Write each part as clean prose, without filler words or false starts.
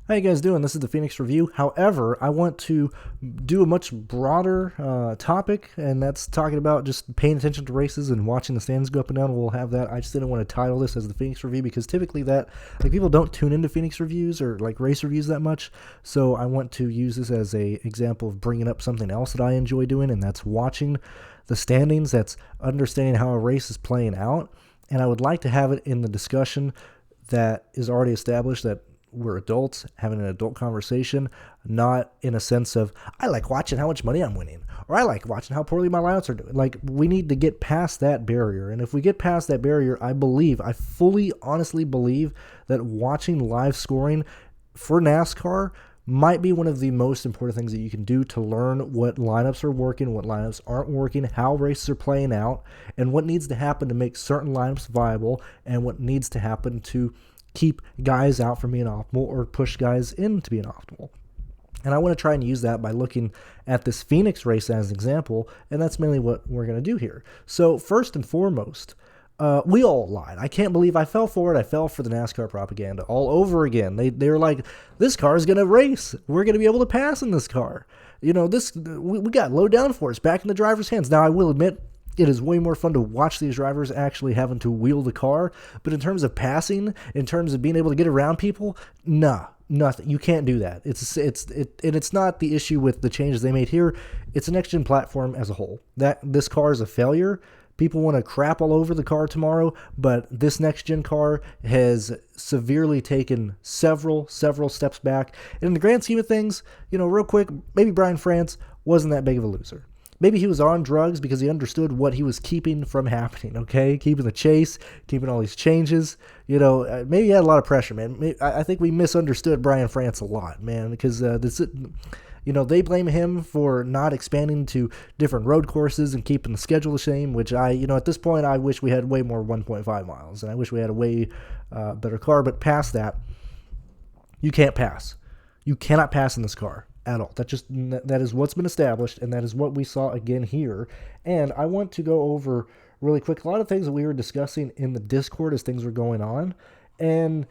How you guys doing? This is the Phoenix Review. However, I want to do a much broader topic, and that's talking about just paying attention to races and watching the standings go up and down. We'll have that. I just didn't want to title this as the Phoenix Review because typically people don't tune into Phoenix reviews or like race reviews that much. So I want to use this as a example of bringing up something else that I enjoy doing, and that's watching the standings. That's understanding how a race is playing out, and I would like to have it in the discussion that is already established that we're adults having an adult conversation, not in a sense of I like watching how much money I'm winning or I like watching how poorly my lineups are doing. Like, we need to get past that barrier, and if we get past that barrier, I fully honestly believe that watching live scoring for NASCAR might be one of the most important things that you can do to learn what lineups are working, what lineups aren't working, how races are playing out, and what needs to happen to make certain lineups viable, and what needs to happen to keep guys out from being optimal or push guys into being optimal. And I want to try and use that by looking at this Phoenix race as an example, and that's mainly what we're going to do here. So first and foremost, we all lied. I can't believe I fell for it. I fell for the NASCAR propaganda all over again. They were like, this car is going to race. We're going to be able to pass in this car. We got low downforce back in the driver's hands. Now, I will admit, it is way more fun to watch these drivers actually having to wheel the car. But in terms of passing, in terms of being able to get around people, nah, nothing. You can't do that. It's not the issue with the changes they made here. It's a next-gen platform as a whole. That this car is a failure. People want to crap all over the car tomorrow, but this next-gen car has severely taken several steps back. And in the grand scheme of things, real quick, maybe Brian France wasn't that big of a loser. Maybe he was on drugs because he understood what he was keeping from happening, okay? Keeping the chase, keeping all these changes. Maybe he had a lot of pressure, man. I think we misunderstood Brian France a lot, man, because they blame him for not expanding to different road courses and keeping the schedule the same, which at this point, I wish we had way more 1.5 miles, and I wish we had a way better car. But past that, you can't pass. You cannot pass in this car at all. That is what's been established, and that is what we saw again here. And I want to go over really quick a lot of things that we were discussing in the Discord as things were going on. And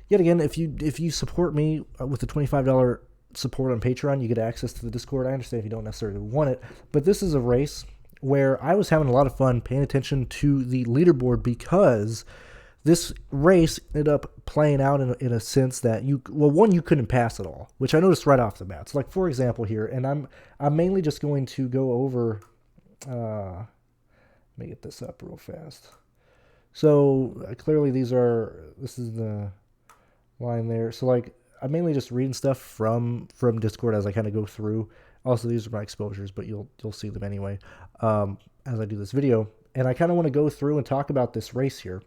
yet again, if you support me with the $25 support on Patreon, you get access to the Discord. I understand if you don't necessarily want it, but this is a race where I was having a lot of fun paying attention to the leaderboard because this race ended up playing out in a sense that you couldn't pass at all, which I noticed right off the bat. So, like, for example here, and I'm mainly just going to go over. Let me get this up real fast. So clearly this is the line there. So, like, I'm mainly just reading stuff from Discord as I kind of go through. Also, these are my exposures, but you'll see them anyway as I do this video. And I kind of want to go through and talk about this race here.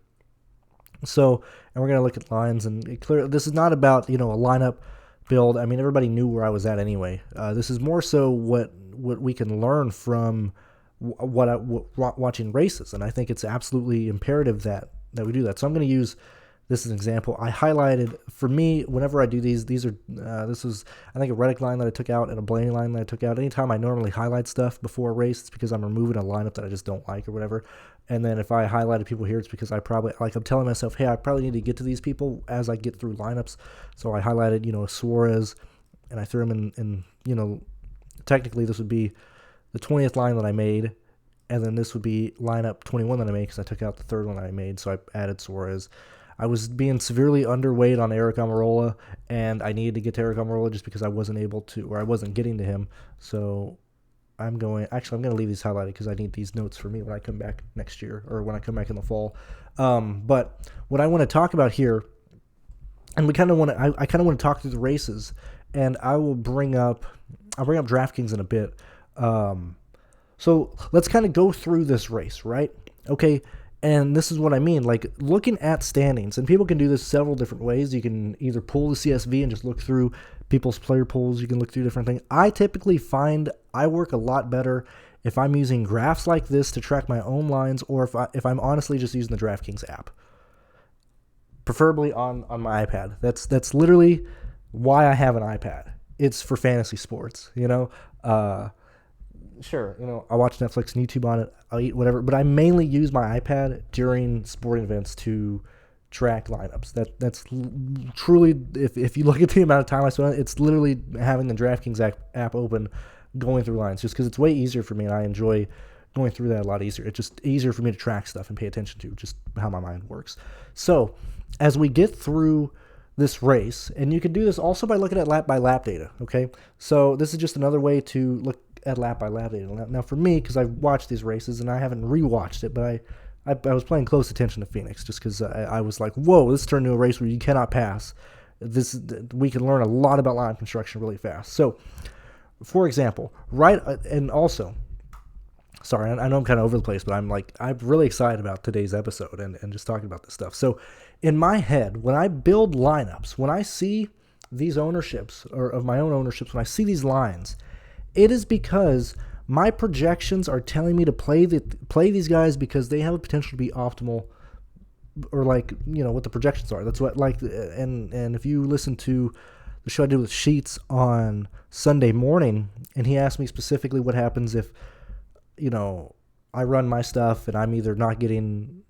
So, and we're going to look at lines, and this is not about, a lineup build. I mean, everybody knew where I was at anyway. This is more so what we can learn from watching races, and I think it's absolutely imperative that we do that. So I'm going to use this as an example. I highlighted, for me, whenever I do these are, this was, I think, a Reddick line that I took out and a Blaney line that I took out. Anytime I normally highlight stuff before a race, it's because I'm removing a lineup that I just don't like or whatever. And then if I highlighted people here, it's because I'm telling myself, hey, I probably need to get to these people as I get through lineups. So I highlighted, Suarez, and I threw him in, technically this would be the 20th line that I made, and then this would be lineup 21 that I made because I took out the third one that I made, so I added Suarez. I was being severely underweight on Eric Almirola, and I needed to get to Eric Almirola just because I wasn't able to, or I wasn't getting to him. So I'm going to leave these highlighted because I need these notes for me when I come back next year or when I come back in the fall. But what I want to talk about here, and I kind of want to talk through the races, and I'll bring up DraftKings in a bit. So let's kind of go through this race, right? Okay. And this is what I mean, like looking at standings, and people can do this several different ways. You can either pull the CSV and just look through people's player pools. You can look through different things. I typically find I work a lot better if I'm using graphs like this to track my own lines, or if I'm honestly just using the DraftKings app, preferably on my iPad. That's literally why I have an iPad. It's for fantasy sports, Sure, I watch Netflix and YouTube on it. I'll eat whatever, but I mainly use my iPad during sporting events to track lineups. That's truly, if you look at the amount of time I spent on it, it's literally having the DraftKings app open, going through lines, just because it's way easier for me, and I enjoy going through that a lot easier. It's just easier for me to track stuff and pay attention to just how my mind works. So as we get through this race, and you can do this also by looking at lap by lap data, okay? So this is just another way to look at lap by lap data. Now for me, because I've watched these races, and I haven't rewatched it, but I was paying close attention to Phoenix just because I was like, whoa, this turned into a race where you cannot pass. We can learn a lot about line construction really fast. So, for example, and also, sorry, I know I'm kind of over the place, but I'm really excited about today's episode and just talking about this stuff. So, in my head, when I build lineups, when I see these ownerships, or of my own ownerships, when I see these lines, it is because my projections are telling me to play these guys because they have a potential to be optimal, or what the projections are. That's what, and if you listen to the show I did with Sheets on Sunday morning, and he asked me specifically what happens if, I run my stuff and I'm either not getting,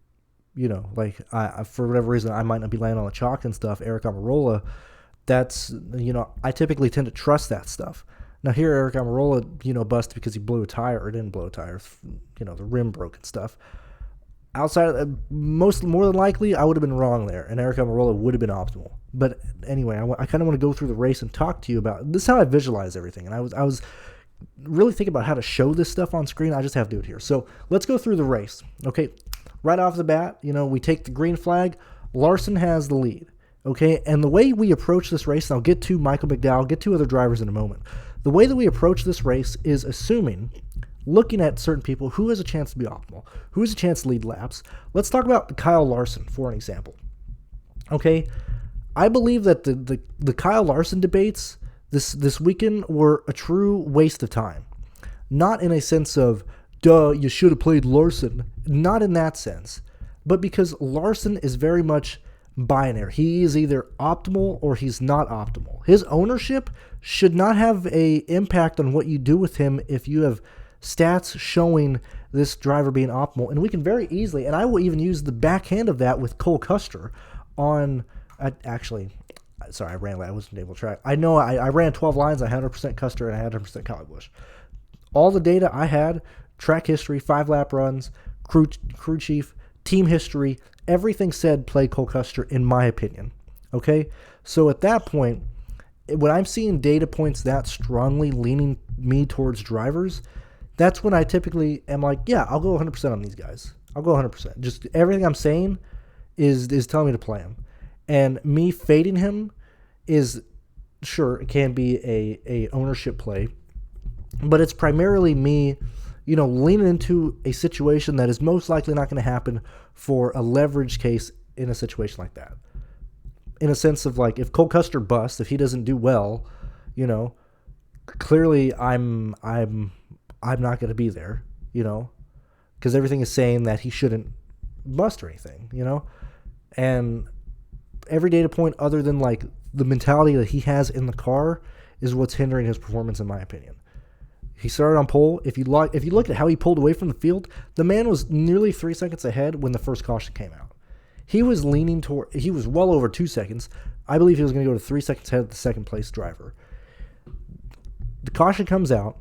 I for whatever reason, I might not be landing on the chalk and stuff, Eric Almirola, that's, I typically tend to trust that stuff. Now here, Eric Almirola, busted because he blew a tire, or didn't blow a tire, the rim broke and stuff. Outside of more than likely, I would have been wrong there, and Eric Almirola would have been optimal. But anyway, I kind of want to go through the race and talk to you about this. Is how I visualize everything, and I was really thinking about how to show this stuff on screen. I just have to do it here. So let's go through the race. Okay, right off the bat, we take the green flag. Larson has the lead. Okay, and the way we approach this race, and I'll get to Michael McDowell, get to other drivers in a moment. The way that we approach this race is looking at certain people who has a chance to be optimal, who has a chance to lead laps. Let's talk about Kyle Larson for an example. Okay, I believe that the Kyle Larson debates this weekend were a true waste of time. Not in a sense of, duh, you should have played Larson. Not in that sense. But because Larson is very much binary. He is either optimal or he's not optimal. His ownership should not have a impact on what you do with him if you have stats showing this driver being optimal. And we can very easily, and I will even use the backhand of that with Cole Custer on, sorry, I ran late. I wasn't able to track. I know I ran 12 lines. I had 100% Custer and I had 100% Kyle Busch. All the data I had, track history, 5-lap runs, crew chief, team history, everything said play Cole Custer, in my opinion. Okay? So at that point, when I'm seeing data points that strongly leaning me towards drivers, that's when I typically am like, yeah, I'll go 100% on these guys. I'll go 100%. Just everything I'm saying is telling me to play him. And me fading him is, sure, it can be a ownership play, but it's primarily me, leaning into a situation that is most likely not going to happen for a leverage case in a situation like that. In a sense of if Cole Custer busts, if he doesn't do well, clearly I'm not going to be there, because everything is saying that he shouldn't bust or anything, and every data point other than the mentality that he has in the car is what's hindering his performance, in my opinion. He started on pole. If you look at how he pulled away from the field, the man was nearly 3 seconds ahead when the first caution came out. He was he was well over 2 seconds. I believe he was going to go to 3 seconds ahead of the second place driver. The caution comes out.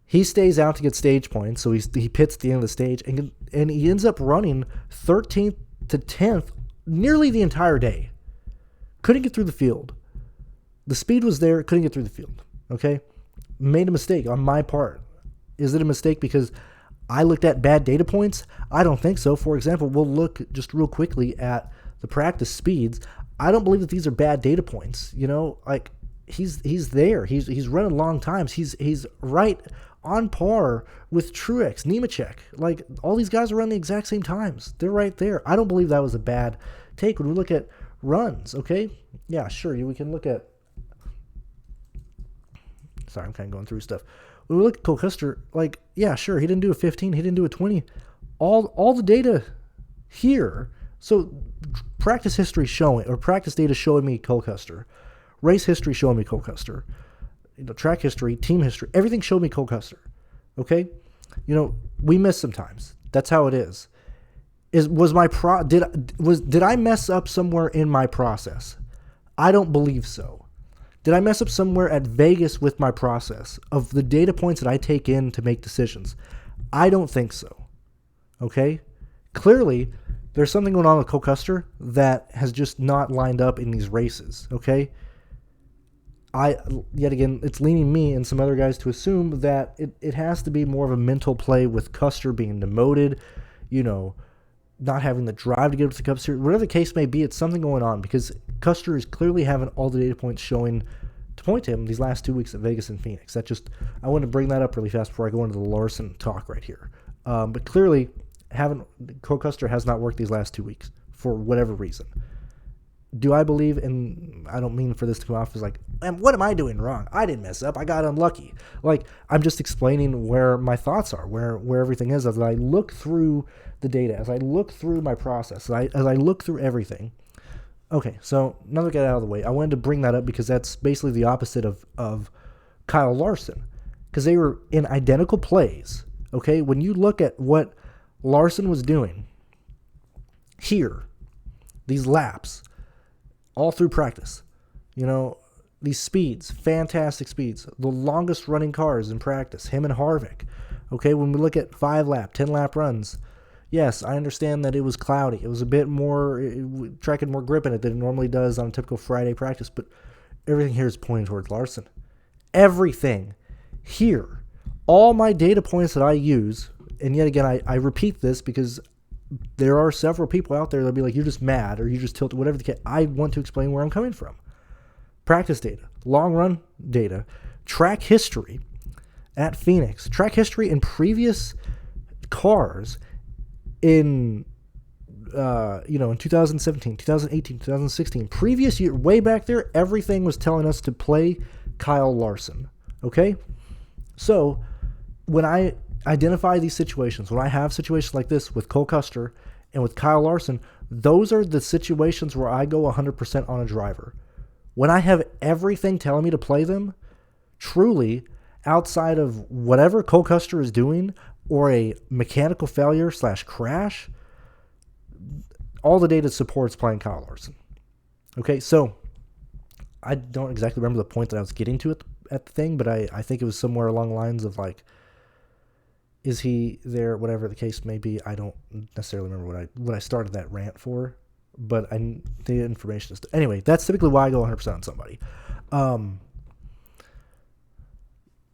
He stays out to get stage points, so he pits at the end of the stage, and he ends up running 13th to 10th nearly the entire day. Couldn't get through the field. The speed was there, couldn't get through the field. Okay? Made a mistake on my part. Is it a mistake because I looked at bad data points? I don't think so. For example, we'll look just real quickly at the practice speeds. I don't believe that these are bad data points. He's there. He's running long times. He's right on par with Truex, Nemechek. All these guys are running the exact same times. They're right there. I don't believe that was a bad take when we look at runs. Okay, yeah, sure. We can look at. Sorry, I'm kind of going through stuff. When we look at Cole Custer, yeah, sure, he didn't do a 15, he didn't do a 20. All the data here. So practice history showing, or practice data showing me Cole Custer. Race history showing me Cole Custer. Track history, team history, everything showed me Cole Custer. Okay? We miss sometimes. That's how it is. Did I mess up somewhere in my process? I don't believe so. Did I mess up somewhere at Vegas with my process of the data points that I take in to make decisions? I don't think so. Okay? Clearly, there's something going on with Cole Custer that has just not lined up in these races. Okay? Yet again, it's leaning me and some other guys to assume that it has to be more of a mental play with Custer being demoted, not having the drive to get up to the Cup Series. Whatever the case may be, it's something going on because Custer is clearly having all the data points showing to point to him these last 2 weeks at Vegas and Phoenix. I want to bring that up really fast before I go into the Larson talk right here. But clearly, Cole Custer has not worked these last 2 weeks for whatever reason. Do I believe in, I don't mean for this to come off as like, what am I doing wrong? I didn't mess up. I got unlucky. I'm just explaining where my thoughts are, where everything is as I look through the data, as I look through my process, as I look through everything. Okay, so now to get out of the way, I wanted to bring that up because that's basically the opposite of Kyle Larson because they were in identical plays. Okay, when you look at what Larson was doing here, these laps, all through practice, these speeds, fantastic speeds, the longest running cars in practice, him and Harvick. Okay, when we look at 5-lap, 10-lap runs, yes, I understand that it was cloudy. It was a bit more, track had more grip in it than it normally does on a typical Friday practice, but everything here is pointing towards Larson. Everything here, all my data points that I use, and yet again, I repeat this because there are several people out there that'll be like, you're just mad or you just tilted, whatever the case. I want to explain where I'm coming from. Practice data, long run data, track history at Phoenix, track history in previous cars in 2017, 2018, 2016, previous year, way back there, everything was telling us to play Kyle Larson. Okay? So when I identify these situations, when I have situations like this with Cole Custer and with Kyle Larson, those are the situations where I go 100% on a driver. When I have everything telling me to play them, truly, outside of whatever Cole Custer is doing or a mechanical failure / crash, all the data supports playing Kyle Larson. Okay, so I don't exactly remember the point that I was getting to at the thing, but I think it was somewhere along the lines of is he there, whatever the case may be. I don't necessarily remember what I started that rant for, but the information is... Anyway, that's typically why I go 100% on somebody.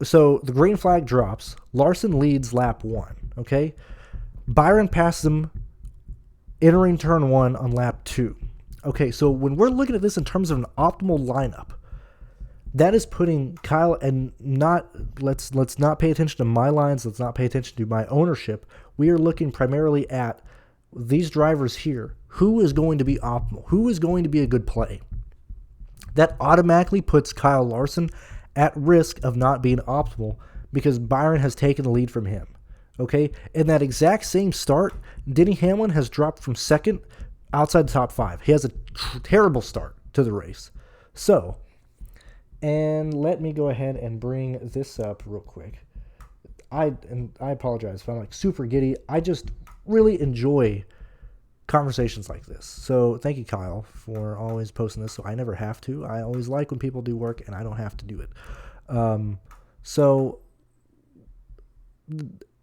So the green flag drops. Larson leads lap 1, okay? Byron passes him entering turn 1 on lap 2. Okay, so when we're looking at this in terms of an optimal lineup, that is putting Kyle, and let's not pay attention to my lines, let's not pay attention to my ownership. We are looking primarily at these drivers here. Who is going to be optimal? Who is going to be a good play? That automatically puts Kyle Larson at risk of not being optimal because Byron has taken the lead from him. Okay? In that exact same start, Denny Hamlin has dropped from second outside the top 5. He has a terrible start to the race. So, and let me go ahead and bring this up real quick. I apologize if I'm super giddy. I just really enjoy conversations like this. So thank you, Kyle, for always posting this. So I never have to. I always like when people do work and I don't have to do it. So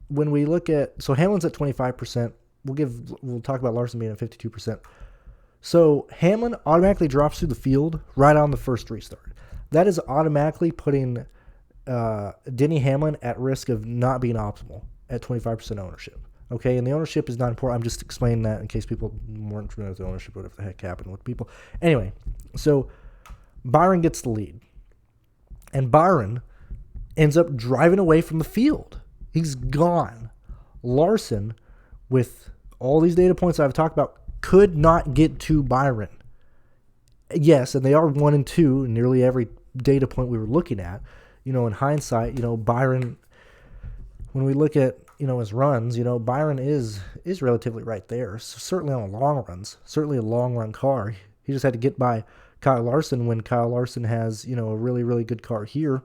when we look at, Hamlin's at 25%. We'll talk about Larson being at 52%. So Hamlin automatically drops through the field right on the first restart. That is automatically putting Denny Hamlin at risk of not being optimal at 25% ownership. Okay, and the ownership is not important. I'm just explaining that in case people weren't familiar with the ownership, whatever the heck happened with people. Anyway, so Byron gets the lead. And Byron ends up driving away from the field. He's gone. Larson, with all these data points I've talked about, could not get to Byron. Yes, and they are 1 and 2 in nearly every data point we were looking at. In hindsight, Byron, when we look at, his runs, Byron is relatively right there. So certainly on the long runs, certainly a long run car. He just had to get by Kyle Larson when Kyle Larson has, a really, really good car here,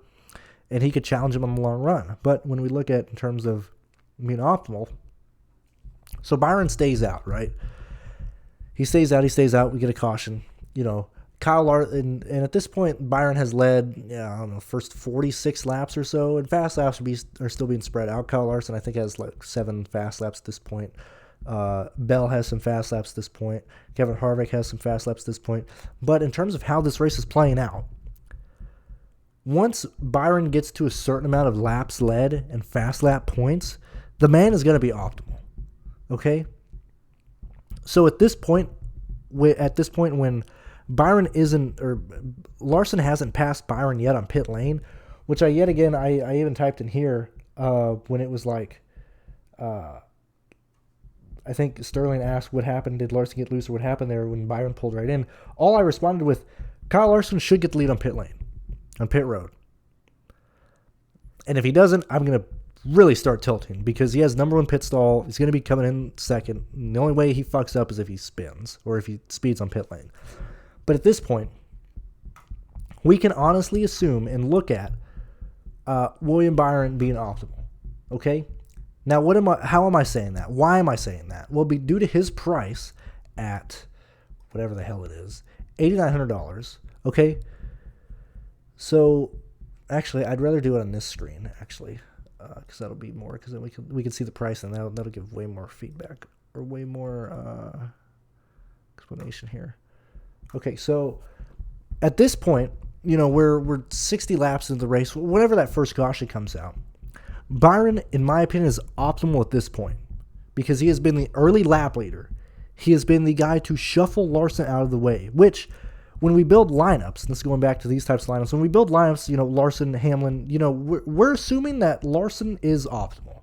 and he could challenge him on the long run. But when we look at in terms of being optimal, So Byron stays out, right? He stays out. We get a caution. Kyle Larson, and at this point, Byron has led, I don't know, first 46 laps or so, and fast laps are still being spread out. Kyle Larson, I think, has like 7 fast laps at this point. Bell has some fast laps at this point. Kevin Harvick has some fast laps at this point. But in terms of how this race is playing out, once Byron gets to a certain amount of laps led and fast lap points, the man is going to be optimal. Okay? So at this point when Byron Larson hasn't passed Byron yet on pit lane, which I even typed in here when it was like, I think Sterling asked what happened, did Larson get loose or what happened there when Byron pulled right in. All I responded with, Kyle Larson should get the lead on pit lane, on pit road. And if he doesn't, I'm going to really start tilting because he has number 1 pit stall. He's going to be coming in second. And the only way he fucks up is if he spins or if he speeds on pit lane. But at this point, we can honestly assume and look at William Byron being optimal. Okay? Now, how am I saying that? Why am I saying that? Well, due to his price at whatever the hell it is, $8,900. Okay? So, actually, I'd rather do it on this screen, actually, because that'll be more, because then we can see the price, and that'll give way more feedback, or way more explanation here. Okay, so, at this point, we're 60 laps into the race, whenever that first caution comes out. Byron, in my opinion, is optimal at this point because he has been the early lap leader. He has been the guy to shuffle Larson out of the way, which when we build lineups, and this is going back to these types of lineups, when we build lineups, Larson, Hamlin, we're assuming that Larson is optimal.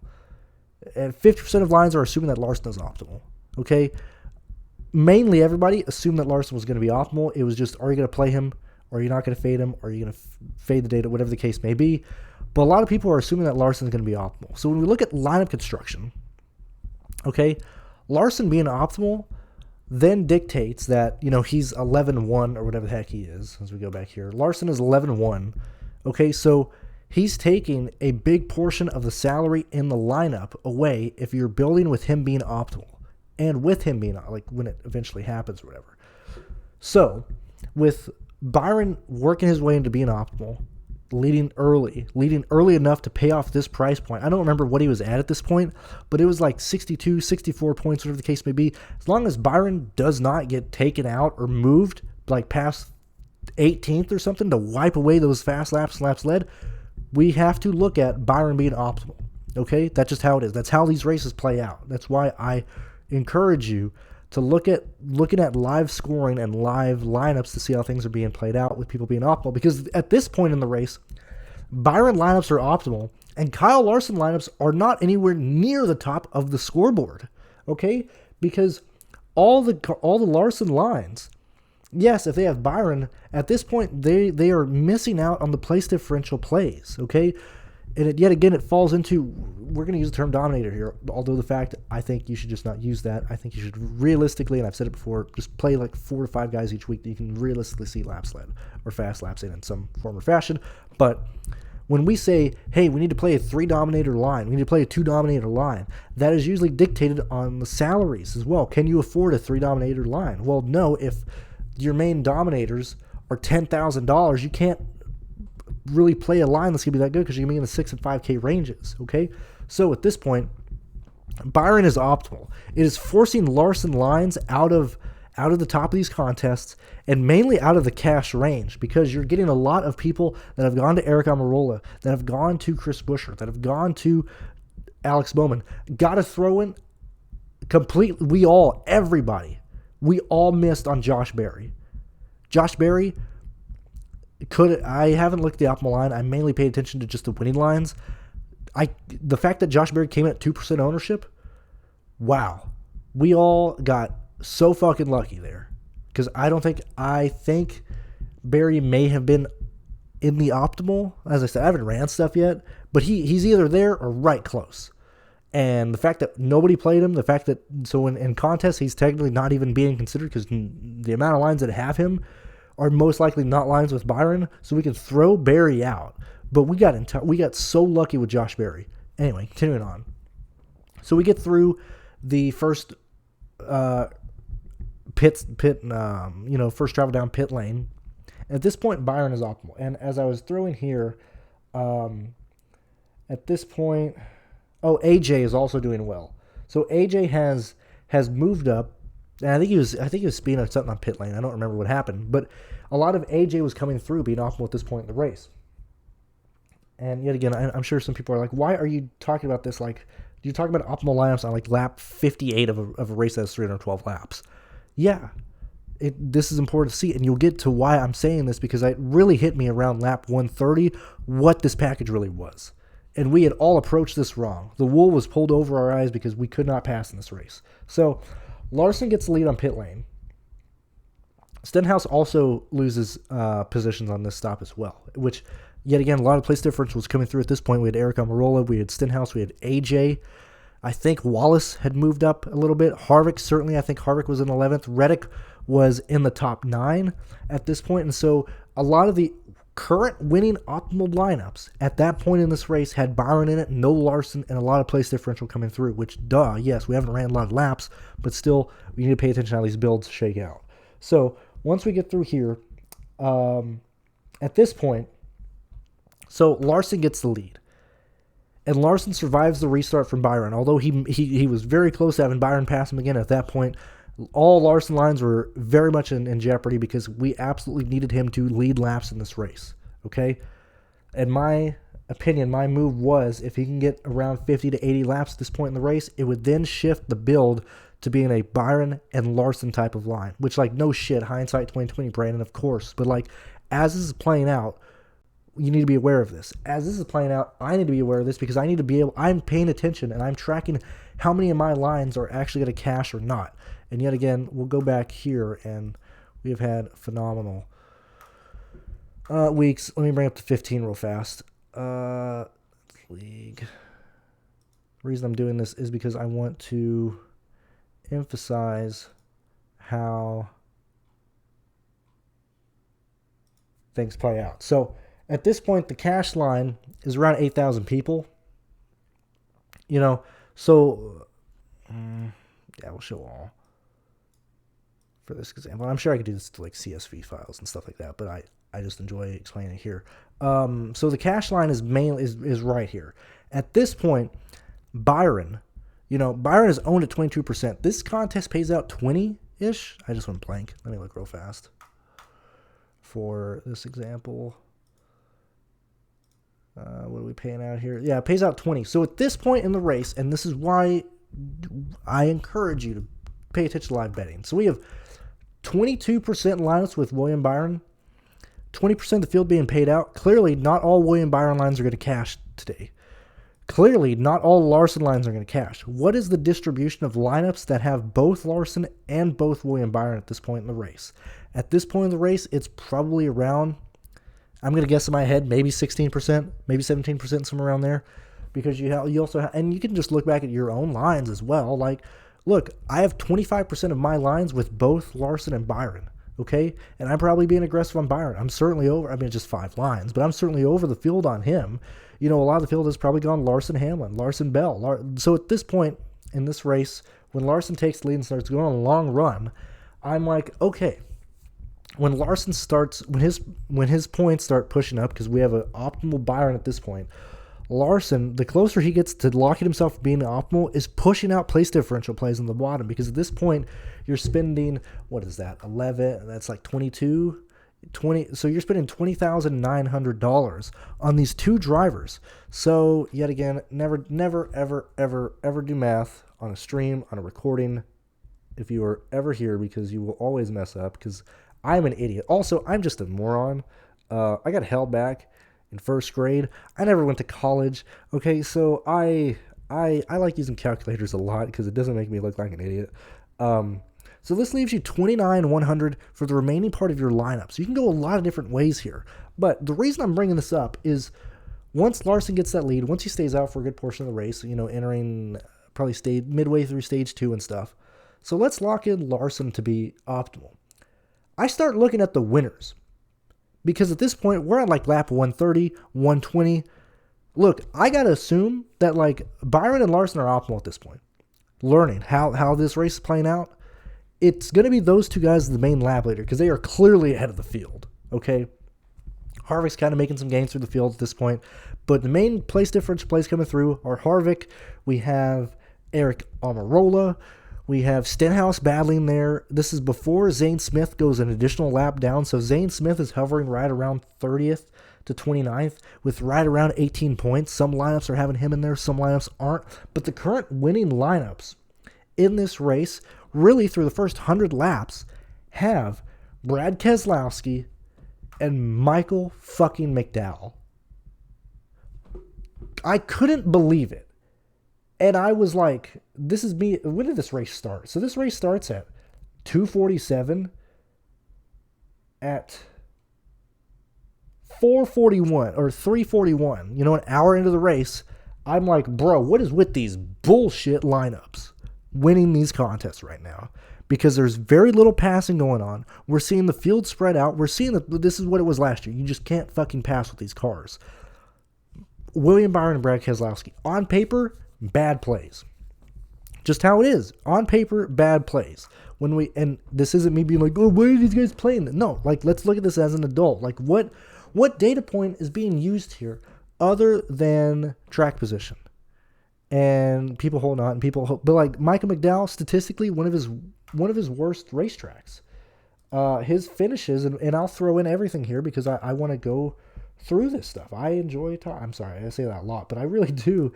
And 50% of lines are assuming that Larson is optimal, okay? Mainly everybody assumed that Larson was going to be optimal. It was just, are you going to play him? Or are you not going to fade him? Or are you going to fade the data? Whatever the case may be. But a lot of people are assuming that Larson is going to be optimal. So when we look at lineup construction, okay, Larson being optimal then dictates that, he's 11-1 or whatever the heck he is as we go back here. Larson is 11-1. Okay, so he's taking a big portion of the salary in the lineup away if you're building with him being optimal and with him being, like, when it eventually happens or whatever. So with Byron working his way into being optimal, leading early enough to pay off this price point. I don't remember what he was at this point, but it was like 62, 64 points, whatever the case may be. As long as Byron does not get taken out or moved like past 18th or something to wipe away those fast laps led, we have to look at Byron being optimal. Okay? That's just how it is. That's how these races play out. That's why I encourage you to looking at live scoring and live lineups to see how things are being played out with people being optimal. Because at this point in the race, Byron lineups are optimal, and Kyle Larson lineups are not anywhere near the top of the scoreboard. Okay? Because all the Larson lines, yes, if they have Byron, at this point they are missing out on the place differential plays. Okay? And yet again, it falls into, we're going to use the term dominator here, although the fact, I think you should just not use that. I think you should realistically, and I've said it before, just play like 4 to 5 guys each week that you can realistically see laps led or fast laps in some form or fashion. But when we say, hey, we need to play a 3-dominator line, we need to play a 2-dominator line, that is usually dictated on the salaries as well. Can you afford a 3-dominator line? Well, no, if your main dominators are $10,000, you can't really play a line that's going to be that good because you're going to be in the 6 and 5K ranges, okay? So at this point, Byron is optimal. It is forcing Larson lines out of the top of these contests and mainly out of the cash range because you're getting a lot of people that have gone to Eric Almirola, that have gone to Chris Buescher, that have gone to Alex Bowman. Got to throw in completely, everybody, we all missed on Josh Berry. Josh Berry, I haven't looked at the optimal line. I mainly paid attention to just the winning lines. The fact that Josh Berry came in at 2% ownership, wow. We all got so fucking lucky there. Because I think Berry may have been in the optimal. As I said, I haven't ran stuff yet. But he's either there or right close. And the fact that nobody played him, the fact that, so in contests, he's technically not even being considered because the amount of lines that have him are most likely not lines with Byron, so we can throw Berry out. But we got so lucky with Josh Berry. Anyway, continuing on. So we get through the first first travel down pit lane. At this point, Byron is optimal. And as I was throwing here, at this point, AJ is also doing well. So AJ has moved up, and I think he was speeding up something on pit lane. I don't remember what happened, but a lot of AJ was coming through, being optimal at this point in the race. And yet again, I'm sure some people are like, why are you talking about this? Like, you're talking about optimal lineups on like lap 58 of a race that has 312 laps. Yeah, this is important to see, and you'll get to why I'm saying this, because it really hit me around lap 130 what this package really was. And we had all approached this wrong. The wool was pulled over our eyes because we could not pass in this race. So Larson gets the lead on pit lane. Stenhouse also loses positions on this stop as well, which, yet again, a lot of place difference was coming through at this point. We had Eric Almirola, we had Stenhouse, we had AJ. I think Wallace had moved up a little bit. Harvick, certainly, I think Harvick was in 11th. Reddick was in the top 9 at this point. And so a lot of the current winning optimal lineups at that point in this race had Byron in it, no Larson, and a lot of place differential coming through, which, yes, we haven't ran a lot of laps, but still, we need to pay attention to how these builds shake out. So once we get through here, at this point, so Larson gets the lead. And Larson survives the restart from Byron, although he was very close to having Byron pass him again. At that point, all Larson lines were very much in jeopardy because we absolutely needed him to lead laps in this race, okay? In my opinion, my move was, if he can get around 50 to 80 laps at this point in the race, it would then shift the build to being a Byron and Larson type of line, which, like, no shit, hindsight 2020, Brandon, of course. But, like, as this is playing out, you need to be aware of this. As this is playing out, I need to be aware of this because I'm paying attention and I'm tracking how many of my lines are actually going to cash or not. And yet again, we'll go back here and we have had phenomenal weeks. Let me bring up to 15 real fast. League. The reason I'm doing this is because I want to emphasize how things play out. So at this point, the cash line is around 8,000 people. So we'll show all for this example. I'm sure I could do this to like CSV files and stuff like that, but I just enjoy explaining it here. So the cash line is right here. At this point, Byron is owned at 22%. This contest pays out 20-ish. I just went blank. Let me look real fast for this example. What are we paying out here? Yeah, it pays out 20. So at this point in the race, and this is why I encourage you to pay attention to live betting. So we have 22% lineups with William Byron, 20% of the field being paid out. Clearly, not all William Byron lines are going to cash today. Clearly, not all Larson lines are going to cash. What is the distribution of lineups that have both Larson and both William Byron at this point in the race? At this point in the race, it's probably around, I'm going to guess in my head, maybe 16%, maybe 17%, somewhere around there. Because you also have, and you can just look back at your own lines as well. Like, look, I have 25% of my lines with both Larson and Byron, okay? And I'm probably being aggressive on Byron. I'm certainly over, just 5 lines, but I'm certainly over the field on him. A lot of the field has probably gone Larson Hamlin, Larson Bell. So at this point in this race, when Larson takes the lead and starts going on a long run, I'm like, okay. When Larson starts, when his points start pushing up, because we have an optimal Byron at this point, Larson, the closer he gets to locking himself from being optimal, is pushing out place differential plays on the bottom, because at this point you're spending, what is that, 11, that's like 22, 20, so you're spending $20,900 on these 2 drivers. So yet again, never, ever do math on a stream, on a recording, if you are ever here, because you will always mess up, because I'm an idiot. Also, I'm just a moron. I got held back in first grade. I never went to college. Okay, so I like using calculators a lot because it doesn't make me look like an idiot. So this leaves you 29,100 for the remaining part of your lineup. So you can go a lot of different ways here. But the reason I'm bringing this up is once Larson gets that lead, once he stays out for a good portion of the race, entering probably midway through stage 2 and stuff. So let's lock in Larson to be optimal. I start looking at the winners. Because at this point, we're at like lap 130, 120. Look, I got to assume that like Byron and Larson are optimal at this point. learning how this race is playing out, it's going to be those two guys, the main lap leader, because they are clearly ahead of the field, okay? Harvick's kind of making some gains through the field at this point, but the main place differential plays coming through are Harvick. We have Eric Almirola. We have Stenhouse battling there. This is before Zane Smith goes an additional lap down, so Zane Smith is hovering right around 30th to 29th with right around 18 points. Some lineups are having him in there, some lineups aren't, but the current winning lineups in this race, really through the first 100 laps, have Brad Keselowski and Michael fucking McDowell. I couldn't believe it. And I was like, this is me. When did this race start? So this race starts at 2:47 at 4:41 or 3:41. You know, an hour into the race, I'm like, bro, what is with these bullshit lineups winning these contests right now? Because there's very little passing going on. We're seeing the field spread out. We're seeing that this is what it was last year. You just can't fucking pass with these cars. William Byron and Brad Keselowski. On paper, bad plays. Just how it is. On paper, bad plays. And this isn't me being like, oh, why are these guys playing? No, like, let's look at this as an adult. Like, what data point is being used here other than track position? And people holding on, and people hold, but like Michael McDowell, statistically, one of his worst racetracks. His finishes, and I'll throw in everything here because I want to go through this stuff. I enjoy talking. I'm sorry, I say that a lot, but I really do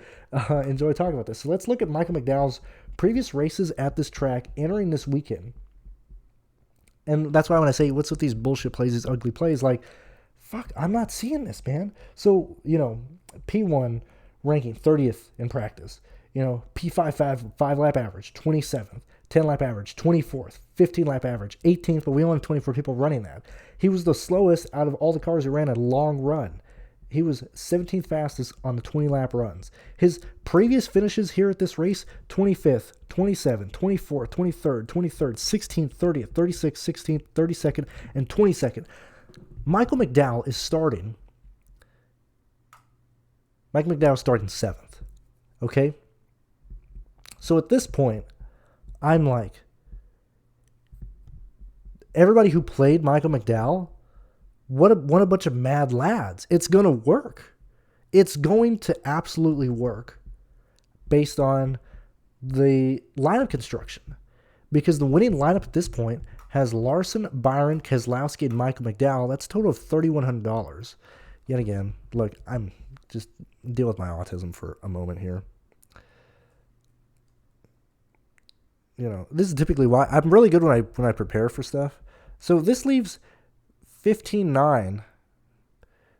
enjoy talking about this. So let's look at Michael McDowell's previous races at this track entering this weekend. And that's why when I say, what's with these bullshit plays, these ugly plays, like, fuck, I'm not seeing this, man. So, P1 ranking 30th in practice. P5 5-lap average, 27th. 10-lap average, 24th, 15-lap average, 18th, but we only have 24 people running that. He was the slowest out of all the cars who ran a long run. He was 17th fastest on the 20-lap runs. His previous finishes here at this race, 25th, 27th, 24th, 23rd, 16th, 30th, 36th, 16th, 32nd, and 22nd. Michael McDowell is starting. Michael McDowell is starting 7th. Okay? So at this point, I'm like, everybody who played Michael McDowell, what a bunch of mad lads. It's going to work. It's going to absolutely work based on the lineup construction. Because the winning lineup at this point has Larson, Byron, Keselowski, and Michael McDowell. That's a total of $3,100. Yet again, look, I'm just deal with my autism for a moment here. This is typically why I'm really good when I prepare for stuff. So this leaves $15,900.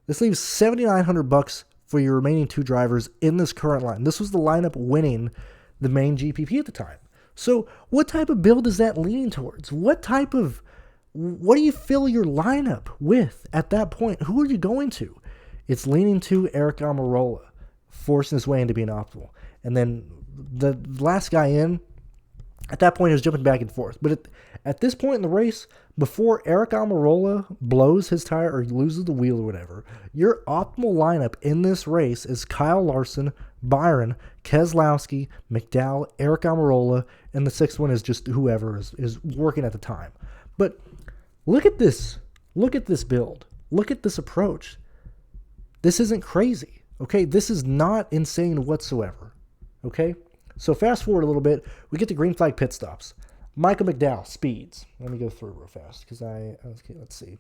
This leaves $7,900 for your remaining two drivers in this current line. This was the lineup winning the main GPP at the time. So what type of build is that leaning towards? What do you fill your lineup with at that point? Who are you going to? It's leaning to Eric Almirola, forcing his way into being optimal. And then the last guy in, at that point, he was jumping back and forth. But at this point in the race, before Eric Almirola blows his tire or loses the wheel or whatever, your optimal lineup in this race is Kyle Larson, Byron, Keselowski, McDowell, Eric Almirola, and the sixth one is just whoever is working at the time. But look at this. Look at this build. Look at this approach. This isn't crazy, okay? This is not insane whatsoever, okay? So fast forward a little bit, we get to green flag pit stops. Michael McDowell, speeds. Let me go through real fast because let's see.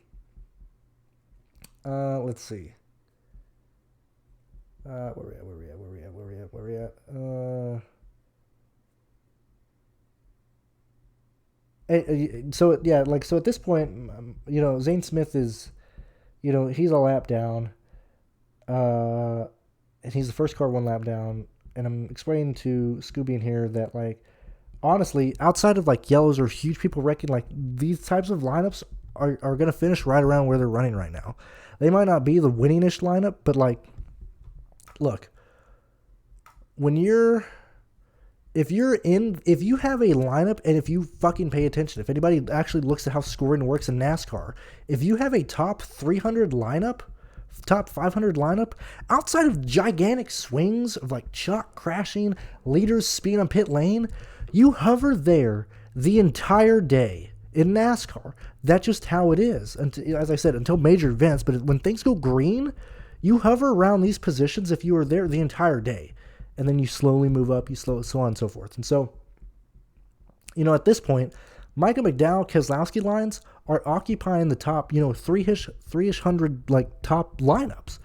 Where we at? So at this point, Zane Smith is, he's a lap down, and he's the first car one lap down. And I'm explaining to Scooby in here that, honestly, outside of, yellows or huge people wrecking, these types of lineups are going to finish right around where they're running right now. They might not be the winning-ish lineup, but, look, if you have a lineup and if you fucking pay attention, if anybody actually looks at how scoring works in NASCAR, if you have a top 300 lineup, top 500 lineup, outside of gigantic swings of Chuck crashing, leaders speeding on pit lane, You hover there the entire day in NASCAR. That's just how it is. And as I said, until major events. But when things go green, you hover around these positions if you are there the entire day. And then you slowly move up, so on and so forth. And so, at this point, Micah McDowell, Keselowski lines are occupying the top, three-ish hundred, top lineups.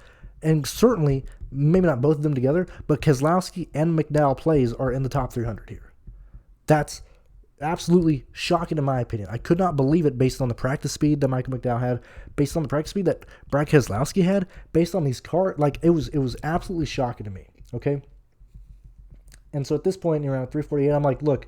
And certainly, maybe not both of them together, but Keselowski and McDowell plays are in the top 300 here. That's absolutely shocking in my opinion. I could not believe it based on the practice speed that Micah McDowell had, based on the practice speed that Brad Keselowski had, based on these cars. It was absolutely shocking to me, okay? And so at this point, around 348, I'm like, look,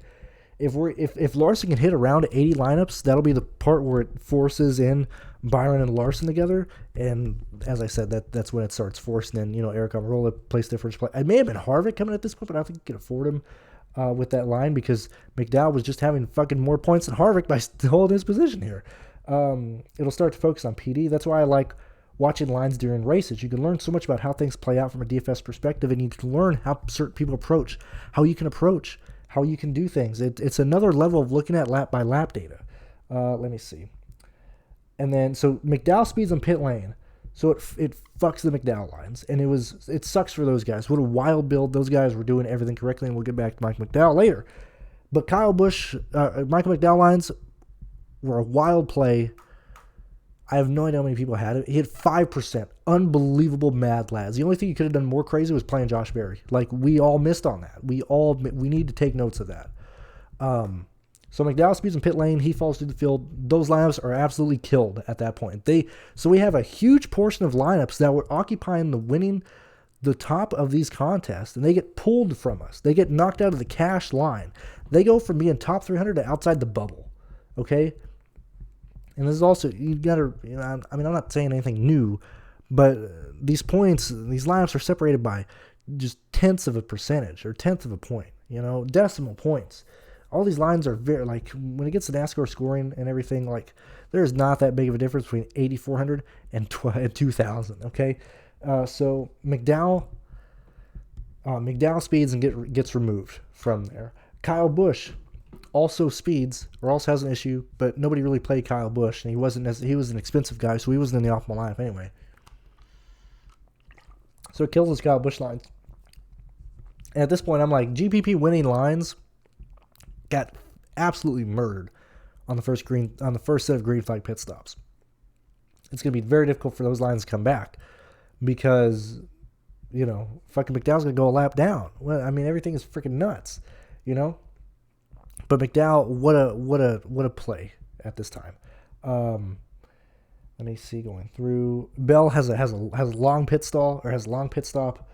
if Larson can hit around 80 lineups, that'll be the part where it forces in Byron and Larson together. And as I said, that's when it starts forcing in, Eric Almirola, place difference play. It may have been Harvick coming at this point, but I don't think you can afford him with that line because McDowell was just having fucking more points than Harvick by holding his position here. It'll start to focus on PD. That's why I like watching lines during races. You can learn so much about how things play out from a DFS perspective, and you can learn how certain people approach, how you can approach, how you can do things. It's another level of looking at lap by lap data. Let me see. And then, so McDowell speeds in pit lane. So it fucks the McDowell lines. And it sucks for those guys. What a wild build. Those guys were doing everything correctly, and we'll get back to Mike McDowell later. But Kyle Busch, Michael McDowell lines were a wild play. I have no idea how many people had it. He had 5%. Unbelievable mad lads. The only thing you could have done more crazy was playing Josh Berry. We all missed on that. We need to take notes of that. So McDowell speeds in pit lane. He falls through the field. Those lineups are absolutely killed at that point. So we have a huge portion of lineups that were occupying the top of these contests, and they get pulled from us. They get knocked out of the cash line. They go from being top 300 to outside the bubble. Okay? And this is also, you gotta, I'm not saying anything new, but these points, these lineups are separated by just tenths of a percentage or tenth of a point, decimal points. All these lines are very, when it gets to NASCAR scoring and everything, there's not that big of a difference between 8,400 and 2,000, okay? So McDowell speeds and gets removed from there. Kyle Busch also speeds, or also has an issue, but nobody really played Kyle Busch, and he was an expensive guy, so he wasn't in the optimal lineup anyway. So it kills his Kyle Busch lines. And at this point, I'm like, GPP winning lines got absolutely murdered on the first set of green flag pit stops. It's going to be very difficult for those lines to come back because, fucking McDowell's going to go a lap down. Well, everything is freaking nuts, But McDowell, what a play at this time. Let me see going through. Bell has a long pit stall, or has a long pit stop.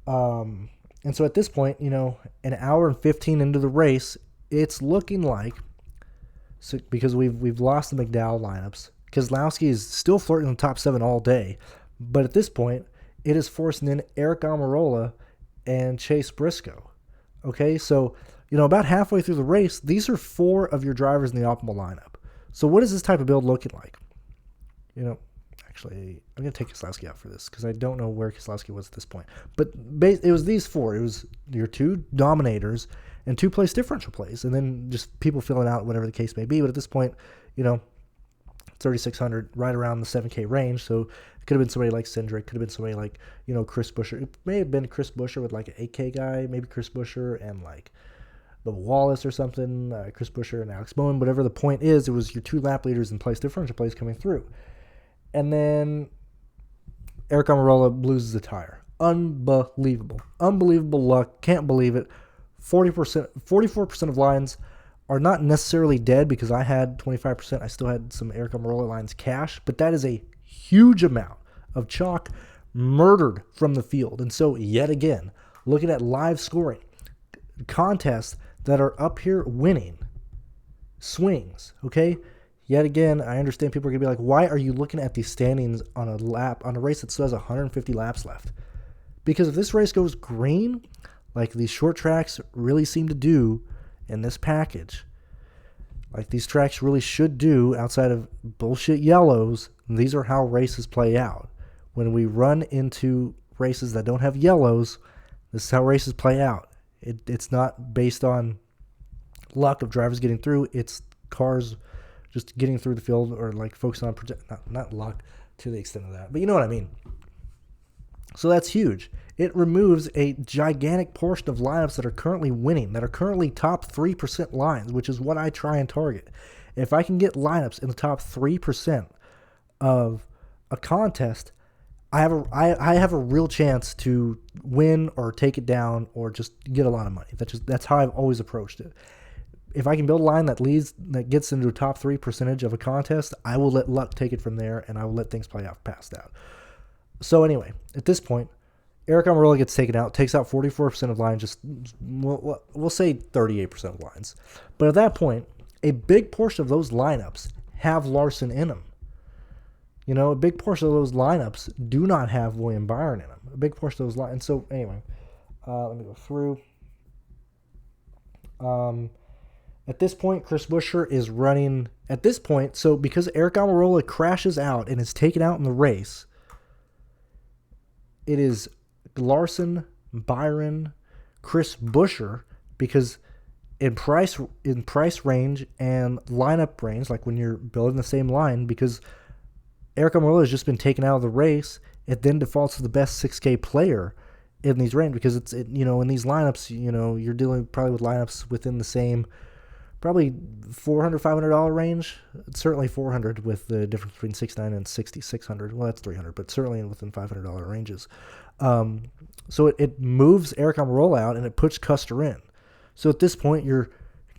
And so at this point, an hour and 15 into the race, it's looking like, because we've lost the McDowell lineups, Keselowski is still flirting in the top 7 all day, but at this point, it is forcing in Eric Almirola and Chase Briscoe. Okay, so about halfway through the race, these are 4 of your drivers in the optimal lineup. So what is this type of build looking like? Actually, I'm going to take Keselowski out for this because I don't know where Keselowski was at this point. But it was these 4. It was your 2 dominators and 2 place differential plays, and then just people filling out whatever the case may be. But at this point, 3,600, right around the 7K range. So it could have been somebody like Cindric, could have been somebody like, Chris Buescher. It may have been Chris Buescher with an 8K guy, maybe Chris Buescher and Bubba Wallace or something, Chris Buescher and Alex Bowman. Whatever the point is, it was your 2 lap leaders and place differential plays coming through. And then Eric Almirola loses the tire. Unbelievable luck. Can't believe it. 44% of lines are not necessarily dead because I had 25%. I still had some Eric Almirola lines cash, but that is a huge amount of chalk murdered from the field. And so, yet again, looking at live scoring, contests that are up here winning swings, okay? Yet again, I understand people are going to be like, why are you looking at these standings on a race that still has 150 laps left? Because if this race goes green, like these short tracks really seem to do in this package, like these tracks really should do outside of bullshit yellows, these are how races play out. When we run into races that don't have yellows, this is how races play out. It's not based on luck of drivers getting through. It's cars just getting through the field, or like focusing on not luck to the extent of that, but you know what I mean. So that's huge. It removes a gigantic portion of lineups that are currently winning, that are currently top 3% lines, which is what I try and target. If I can get lineups in the top 3% of a contest, I have a real chance to win or take it down or just get a lot of money. That's how I've always approached it. If I can build a line that gets into a top 3% of a contest, I will let luck take it from there, and I will let things play out past that. So anyway, at this point, Eric Almirola gets taken out, takes out 44% of lines, we'll say 38% of lines. But at that point, a big portion of those lineups have Larson in them. You know, a big portion of those lineups do not have William Byron in them. A big portion of those lineups. And so, anyway, let me go through. At this point, Chris Buescher is running. At this point, so because Eric Almirola crashes out and is taken out in the race, it is Larson, Byron, Chris Buescher, because in price range and lineup range, like when you're building the same line, because Eric Almirola has just been taken out of the race, it then defaults to the best 6K player in these range, because in these lineups, you're dealing probably with lineups within the same, probably $400, $500 range. It's certainly $400 with the difference between $6,900 and $6,600. Well, that's $300, but certainly within $500 ranges. So it moves Eric Almirola out and it puts Custer in. So at this point, your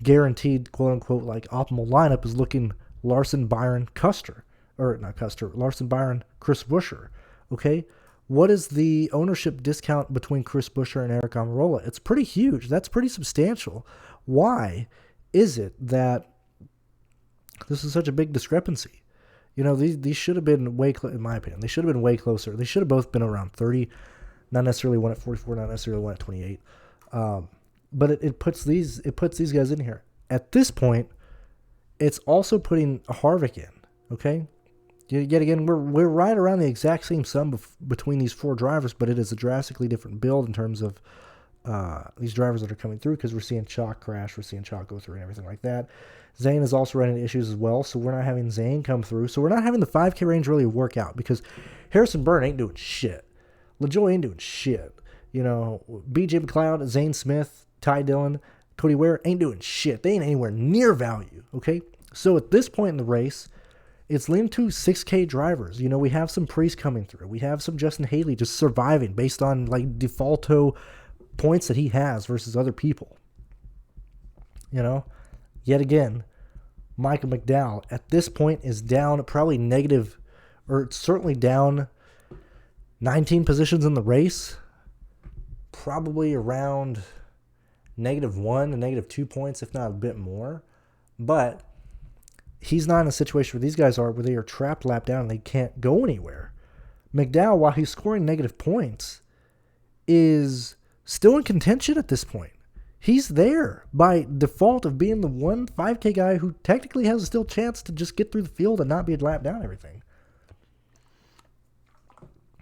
guaranteed quote unquote like optimal lineup is looking Larson, Byron, Custer, or not Custer, Larson, Byron, Chris Buescher. Okay. What is the ownership discount between Chris Buescher and Eric Almirola? It's pretty huge. That's pretty substantial. Why is it that this is such a big discrepancy? These should have been in my opinion, they should have been way closer. They should have both been around 30, not necessarily one at 44, not necessarily one at 28. But it puts these guys in here. At this point, it's also putting a Harvick in. Okay, yet again, we're right around the exact same sum between these four drivers, but it is a drastically different build in terms of these drivers that are coming through, because we're seeing Chalk crash, we're seeing Chalk go through and everything like that. Zane is also running into issues as well, so we're not having Zane come through. So we're not having the 5K range really work out, because Harrison Byrne ain't doing shit. LaJoy ain't doing shit. BJ McLeod, Zane Smith, Ty Dillon, Cody Ware ain't doing shit. They ain't anywhere near value, okay? So at this point in the race, it's leaning to 6K drivers. We have some Priest coming through. We have some Justin Haley just surviving based on like defaulto points that he has versus other people. Yet again, Michael McDowell at this point is down probably negative, or certainly down 19 positions in the race, probably around -1 to -2 points, if not a bit more. But he's not in a situation where these guys are, where they are trapped lap down and they can't go anywhere. McDowell, while he's scoring negative points, is still in contention at this point. He's there by default of being the one 5K guy who technically has a still chance to just get through the field and not be lapped down everything.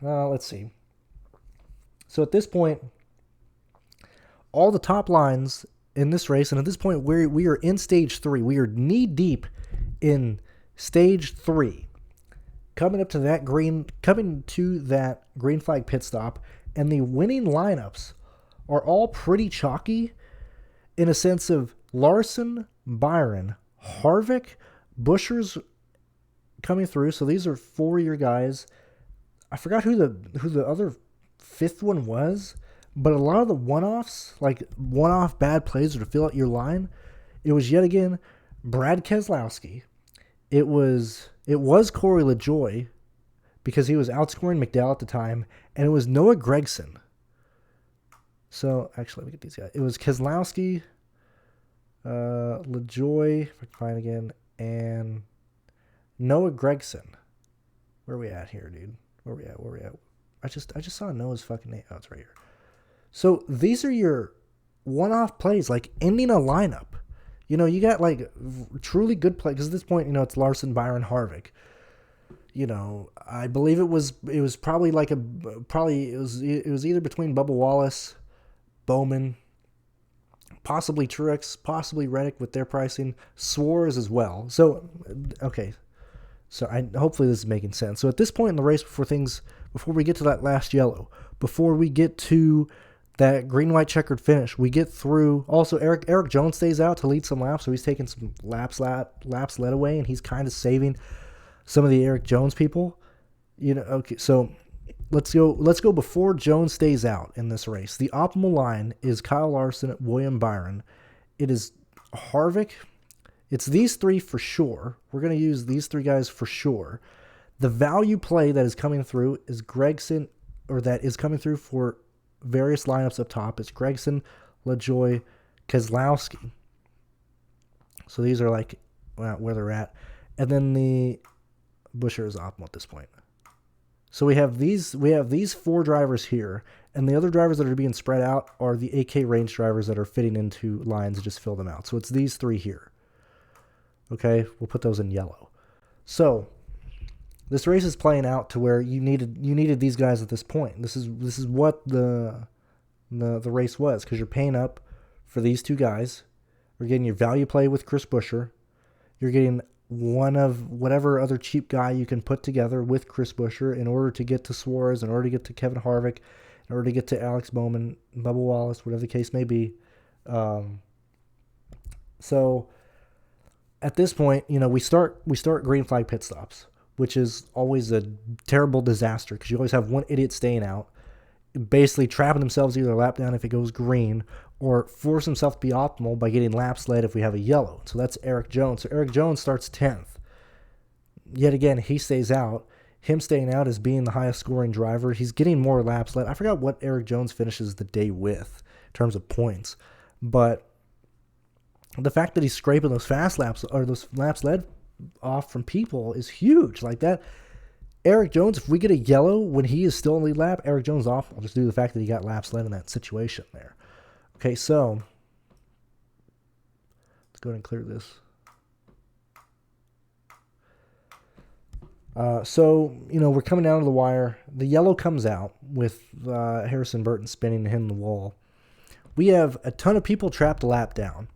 Let's see. So at this point, all the top lines in this race, and at this point we are in stage 3. We are knee deep in stage 3, coming to that green flag pit stop, and the winning lineups are all pretty chalky in a sense of Larson, Byron, Harvick, Buescher's coming through. So these are 4-year guys. I forgot who the other 5th one was, but a lot of the one-offs, like one-off bad plays to fill out your line, it was yet again Brad Keselowski. It was Corey LaJoy, because he was outscoring McDowell at the time, and it was Noah Gragson. So, actually, let me get these guys. It was Keselowski, LaJoy, if I can find again, and Noah Gragson. Where are we at here, dude? Where are we at? I just saw Noah's fucking name. Oh, it's right here. So, these are your one-off plays, like ending a lineup. You got like truly good play, because at this point, it's Larson, Byron, Harvick. I believe it was probably like it was either between Bubba Wallace, Bowman, possibly Truex, possibly Reddick with their pricing, Suarez as well. So, okay. So hopefully this is making sense. So at this point in the race, before we get to that last yellow, before we get to that green-white checkered finish, we get through. Also, Eric Jones stays out to lead some laps, so he's taking some laps led away, and he's kind of saving some of the Eric Jones people. Okay, so let's go before Jones stays out in this race. The optimal line is Kyle Larson, William Byron. It is Harvick. It's these three for sure. We're going to use these three guys for sure. The value play that is coming through is Gregson, or that is coming through for various lineups up top. It's Gregson, LaJoie, Keselowski. So these are like where they're at. And then the Buescher is optimal at this point. So we have these four drivers here, and the other drivers that are being spread out are the AK range drivers that are fitting into lines and just fill them out. So it's these three here. Okay, we'll put those in yellow. So this race is playing out to where you needed these guys at this point. This is what the race was, because you're paying up for these two guys. You're getting your value play with Chris Buescher. You're getting one of whatever other cheap guy you can put together with Chris Buescher in order to get to Suarez, in order to get to Kevin Harvick, in order to get to Alex Bowman, Bubba Wallace, whatever the case may be. So at this point, we start green flag pit stops, which is always a terrible disaster because you always have one idiot staying out, basically trapping themselves either lap down if it goes green or force himself to be optimal by getting laps led if we have a yellow. So that's Eric Jones. So Eric Jones starts 10th. Yet again, he stays out. Him staying out is being the highest scoring driver. He's getting more laps led. I forgot what Eric Jones finishes the day with in terms of points. But the fact that he's scraping those fast laps or those laps led off from people is huge. Like that, Eric Jones, if we get a yellow when he is still in the lead lap, Eric Jones off. I'll just do the fact that he got laps led in that situation there. Okay, so let's go ahead and clear this. So, we're coming down to the wire. The yellow comes out with Harrison Burton spinning and hitting the wall. We have a ton of people trapped a lap down.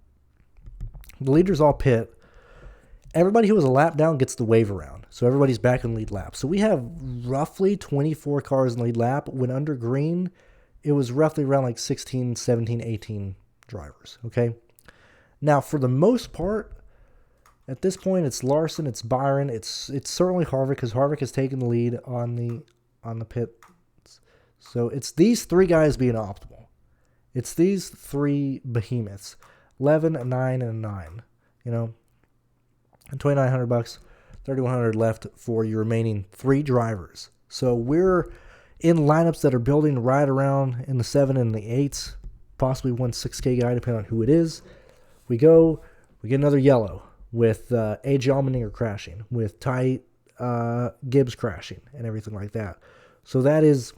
The leaders all pit. Everybody who was a lap down gets the wave around. So everybody's back in lead lap. So we have roughly 24 cars in lead lap. When under green, it was roughly around like 16, 17, 18 drivers. Okay. Now, for the most part, at this point, it's Larson, it's Byron, it's certainly Harvick, because Harvick has taken the lead on the pit. So it's these three guys being optimal. It's these three behemoths. 11, 9, and 9, and $2,900, $3,100 left for your remaining three drivers. So we're in lineups that are building right around in the 7 and the 8s, possibly one 6K guy, depending on who it is. We get another yellow with AJ Allmendinger crashing, with Ty Gibbs crashing, and everything like that. So that is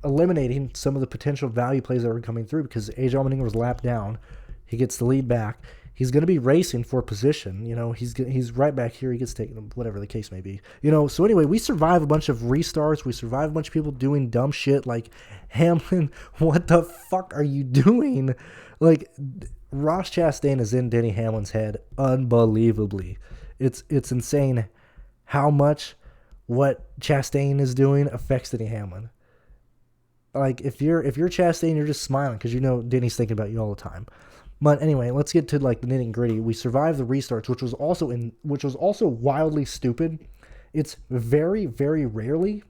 eliminating some of the potential value plays that are coming through because AJ Allmendinger was lapped down. He gets the lead back. He's going to be racing for position. He's right back here. He gets taken, whatever the case may be. So anyway, we survive a bunch of restarts. We survive a bunch of people doing dumb shit like, Hamlin, what the fuck are you doing? Like, Ross Chastain is in Denny Hamlin's head unbelievably. It's insane how much what Chastain is doing affects Denny Hamlin. Like, if you're Chastain, you're just smiling because Denny's thinking about you all the time. But anyway, let's get to like the nitty and gritty. We survived the restarts, which was also wildly stupid. It's very, very rarely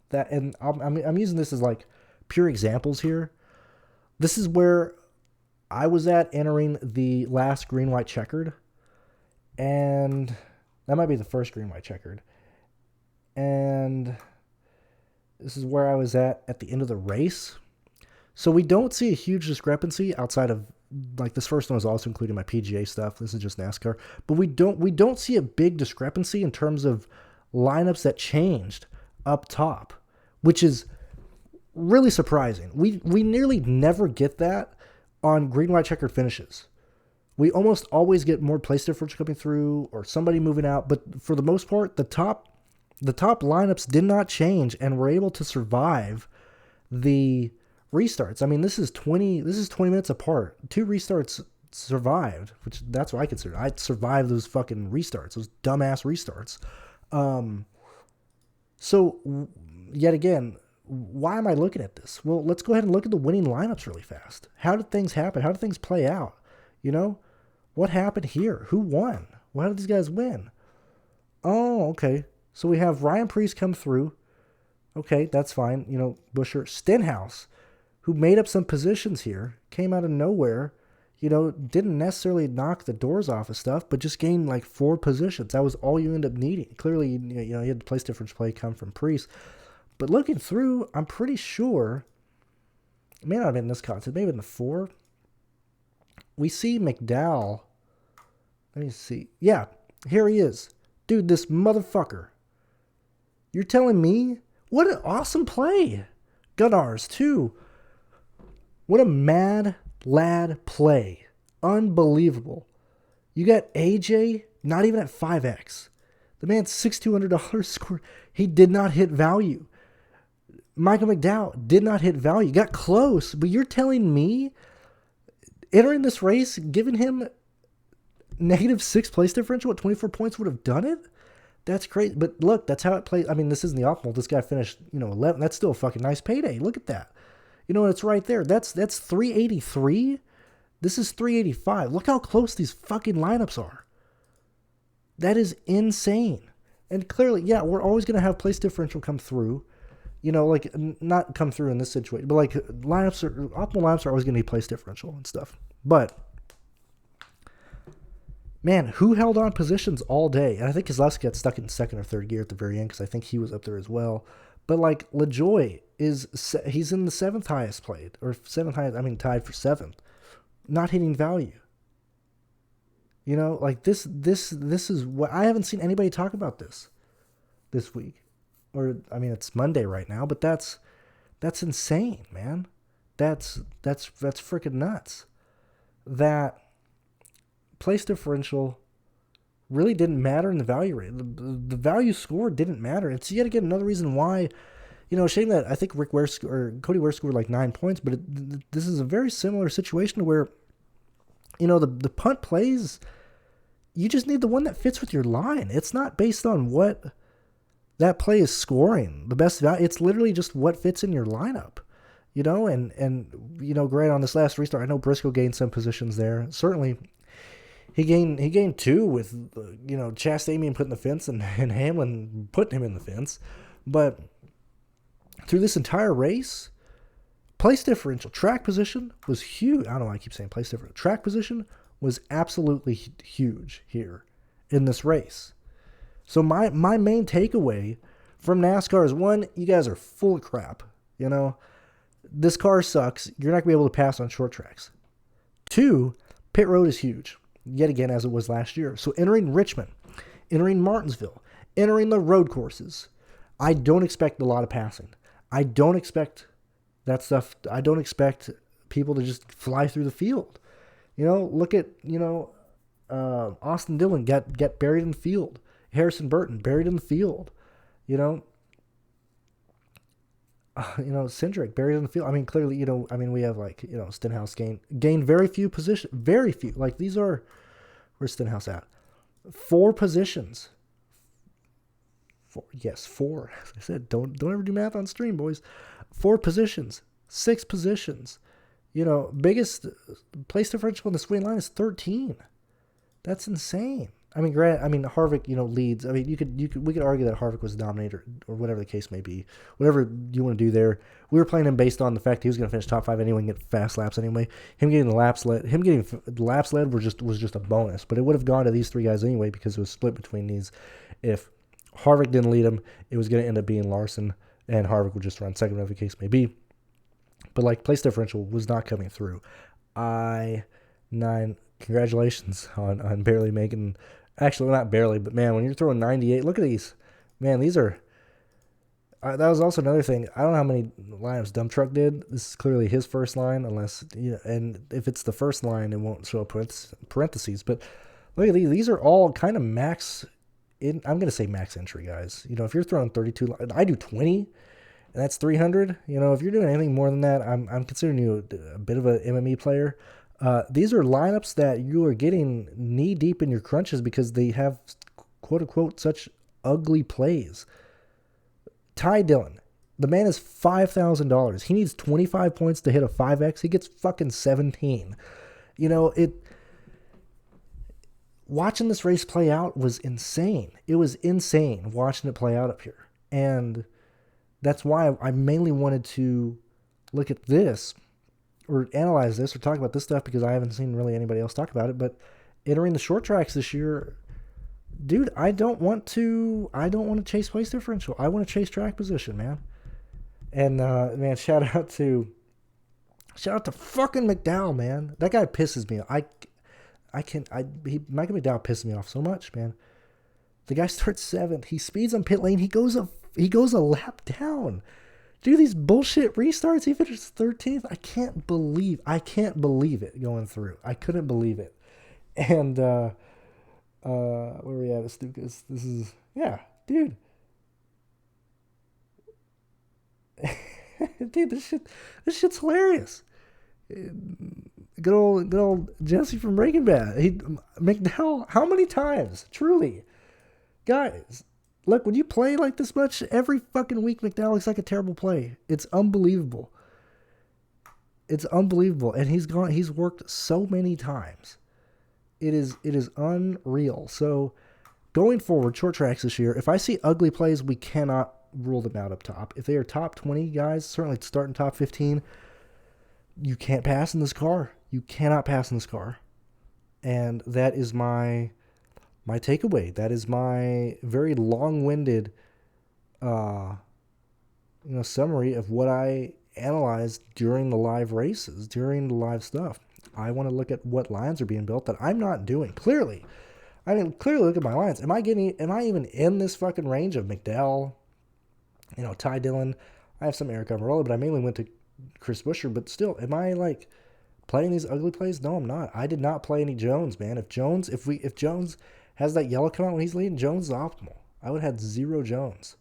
that, and I'm using this as like pure examples here. This is where I was at entering the last green white checkered, and that might be the first green white checkered, and this is where I was at the end of the race. So we don't see a huge discrepancy outside of, like, this first one is also including my PGA stuff. This is just NASCAR. But we don't see a big discrepancy in terms of lineups that changed up top, which is really surprising. We nearly never get that on green white checkered finishes. We almost always get more place differential coming through or somebody moving out, but for the most part, the top lineups did not change and were able to survive the restarts. I mean, this is 20 minutes apart. 2 restarts survived, which that's what I consider. I survived those fucking restarts, those dumbass restarts. So yet again, why am I looking at this? Well, let's go ahead and look at the winning lineups really fast. How did things happen? How did things play out? You know, what happened here? Who won? How did these guys win? Oh, okay. So we have Ryan Preece come through. Okay, that's fine. You know, Buescher, Stenhouse, who made up some positions here, came out of nowhere. You know, didn't necessarily knock the doors off of stuff, but just gained like 4 positions. That was all you end up needing. Clearly, you know, you had the place difference play come from Preece. But looking through, I'm pretty sure, it may not have been in this contest, maybe in the 4. We see McDowell. Let me see. Yeah, here he is. Dude, this motherfucker. You're telling me? What an awesome play. Gunnars, too. What a mad lad play. Unbelievable. You got AJ, not even at 5X. The man's $6,200 score. He did not hit value. Michael McDowell did not hit value. Got close, but you're telling me entering this race, giving him -6 place differential at 24 points would have done it? That's crazy. But look, that's how it plays. I mean, this isn't the optimal. This guy finished, 11. That's still a fucking nice payday. Look at that. You know, it's right there. That's 383. This is 385. Look how close these fucking lineups are. That is insane. And clearly, yeah, we're always going to have place differential come through. You know, like, not come through in this situation, but like optimal lineups are always going to be place differential and stuff. But, man, who held on positions all day? And I think Keselowski got stuck in 2nd or 3rd gear at the very end because I think he was up there as well. But like LaJoie he's in the 7th highest played, or 7th highest, tied for 7th, not hitting value. You know, like this is what I haven't seen anybody talk about this week. Or, it's Monday right now, but that's insane, man. That's freaking nuts. That place differential really didn't matter in the value rate. The value score didn't matter. It's yet again another reason why, shame that I think Cody Ware scored like 9 points, but this is a very similar situation to where, the punt plays, you just need the one that fits with your line. It's not based on what that play is scoring. The best value, it's literally just what fits in your lineup. Great on this last restart. I know Briscoe gained some positions there. Certainly, he gained 2 with, Chastain putting the fence and Hamlin putting him in the fence. But through this entire race, place differential, track position was huge. I don't know why I keep saying place differential. Track position was absolutely huge here in this race. So my main takeaway from NASCAR is, 1, you guys are full of crap. This car sucks. You're not going to be able to pass on short tracks. 2, pit road is huge, yet again, as it was last year. So entering Richmond, entering Martinsville, entering the road courses, I don't expect a lot of passing. I don't expect that stuff. I don't expect people to just fly through the field. Look at, Austin Dillon get buried in the field. Harrison Burton buried in the field. Cindric buried in the field. Clearly, we have Stenhouse gained very few positions. Very few. Like, these are, where's Stenhouse at? 4 positions. 4. Yes, 4. As I said, don't ever do math on stream, boys. 4 positions. 6 positions. Biggest place differential in the swing line is 13. That's insane. Harvick, leads. We could argue that Harvick was a dominator or whatever the case may be. Whatever you want to do there. We were playing him based on the fact he was going to finish top 5 anyway and get fast laps anyway. Him getting the laps led was just a bonus. But it would have gone to these 3 guys anyway because it was split between these. If Harvick didn't lead him, it was going to end up being Larson, and Harvick would just run second, whatever the case may be. But place differential was not coming through. I-9, congratulations on barely making. Actually, not barely, but man, when you're throwing 98, look at these. Man, these are. That was also another thing. I don't know how many lineups Dump Truck did. This is clearly his first line, and if it's the first line, it won't show up parentheses. But look at these. These are all kind of max. I'm going to say max entry, guys. If you're throwing 32, I do 20, and that's 300. You know, if you're doing anything more than that, I'm considering you a bit of a MME player. These are lineups that you are getting knee deep in your crunches because they have quote unquote such ugly plays. Ty Dillon, the man is $5,000. He needs 25 points to hit a 5x. He gets fucking 17. You know, watching this race play out was insane. It was insane watching it play out up here. And that's why I mainly wanted to look at this or analyze this or talk about this stuff, because I haven't seen really anybody else talk about it. But entering the short tracks this year, dude, I don't want to chase place differential. I want to chase track position, man. And man, shout out to fucking McDowell, man. That guy pisses me off. Michael McDowell pisses me off so much, man. The guy starts 7th. He speeds on pit lane. He goes a lap down. Do these bullshit restarts. He finishes 13th. I can't believe it going through. I couldn't believe it. And where are we at, Stukas? This is, yeah, dude. Dude, this shit's hilarious. Good old Jesse from Breaking Bad. McDowell, how many times? Truly. Guys, look, when you play like this much, every fucking week McDowell looks like a terrible play. It's unbelievable. It's unbelievable. And he's worked so many times. It is unreal. So going forward, short tracks this year, if I see ugly plays, we cannot rule them out up top. If they are top 20 guys, certainly starting top 15, you can't pass in this car. You cannot pass in this car. And that is my takeaway. That is my very long-winded summary of what I analyzed during the live races, during the live stuff. I want to look at what lines are being built that I'm not doing. Clearly look at my lines. Am I even in this fucking range of McDowell, Ty Dillon? I have some Eric Almirola, but I mainly went to Chris Buescher. But still, am I like playing these ugly plays? No, I'm not. I did not play any Jones, man. If Jones has that yellow come out when he's leading, Jones is optimal. I would have had 0 Jones.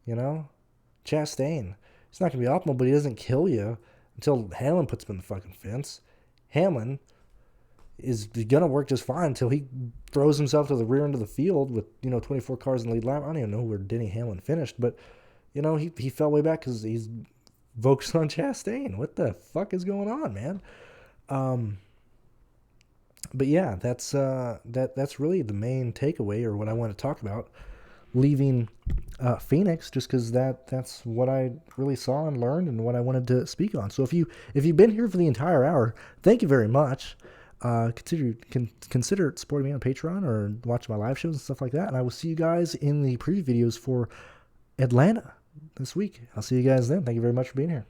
Chastain. He's not going to be optimal, but he doesn't kill you until Hamlin puts him in the fucking fence. Hamlin is going to work just fine until he throws himself to the rear end of the field with, 24 cars in the lead lap. I don't even know where Denny Hamlin finished, but, he fell way back because he's focused on Chastain. What the fuck is going on, man? But yeah, that's really the main takeaway, or what I want to talk about, leaving Phoenix, just because that's what I really saw and learned and what I wanted to speak on. So if you've been here for the entire hour, thank you very much. Consider supporting me on Patreon or watching my live shows and stuff like that. And I will see you guys in the preview videos for Atlanta this week. I'll see you guys then. Thank you very much for being here.